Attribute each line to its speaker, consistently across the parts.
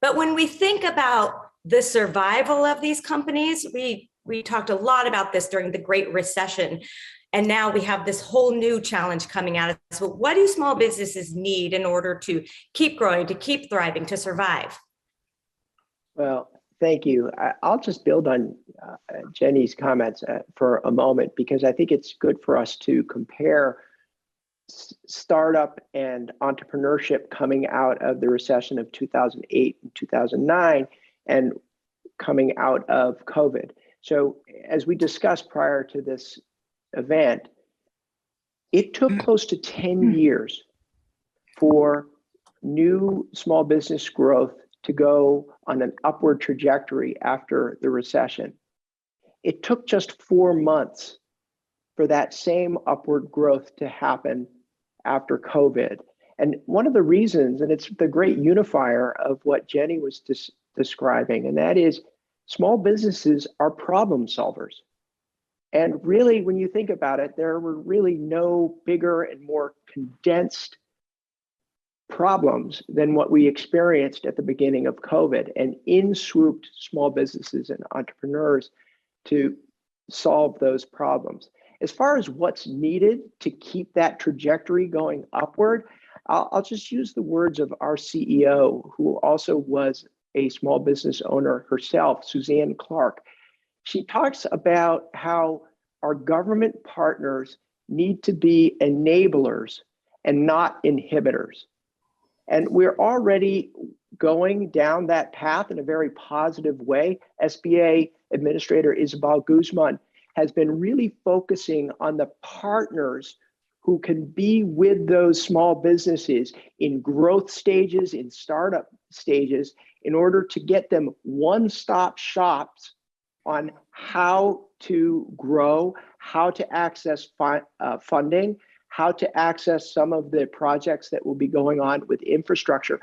Speaker 1: But when we think about the survival of these companies, we talked a lot about this during the Great Recession. And now we have this whole new challenge coming at us. So what do small businesses need in order to keep growing, to keep thriving, to survive?
Speaker 2: Well, thank you. I'll just build on Jenny's comments for a moment, because I think it's good for us to compare startup and entrepreneurship coming out of the recession of 2008 and 2009 and coming out of COVID. So as we discussed prior to this event, it took close to 10 years for new small business growth to go on an upward trajectory after the recession. It took just 4 months for that same upward growth to happen after COVID. And one of the reasons, and it's the great unifier of what Jenny was describing, and that is small businesses are problem solvers. And really, when you think about it, there were really no bigger and more condensed problems than what we experienced at the beginning of COVID. And in swooped small businesses and entrepreneurs to solve those problems. As far as what's needed to keep that trajectory going upward, I'll just use the words of our CEO, who also was a small business owner herself, Suzanne Clark. She talks about how our government partners need to be enablers and not inhibitors. And we're already going down that path in a very positive way. SBA Administrator Isabel Guzman has been really focusing on the partners who can be with those small businesses in growth stages, in startup stages, in order to get them one-stop shops on how to grow, how to access funding, how to access some of the projects that will be going on with infrastructure.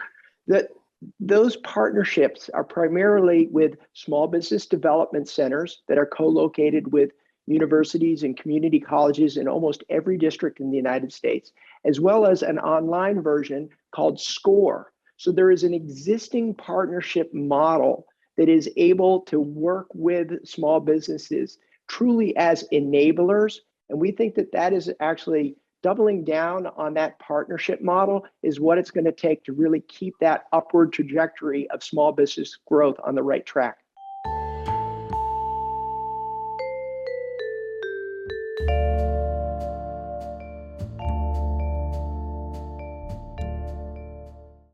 Speaker 2: Those partnerships are primarily with small business development centers that are co-located with universities and community colleges in almost every district in the United States, as well as an online version called SCORE. So there is an existing partnership model that is able to work with small businesses truly as enablers. And we think that that is actually doubling down on that partnership model is what it's going to take to really keep that upward trajectory of small business growth on the right track.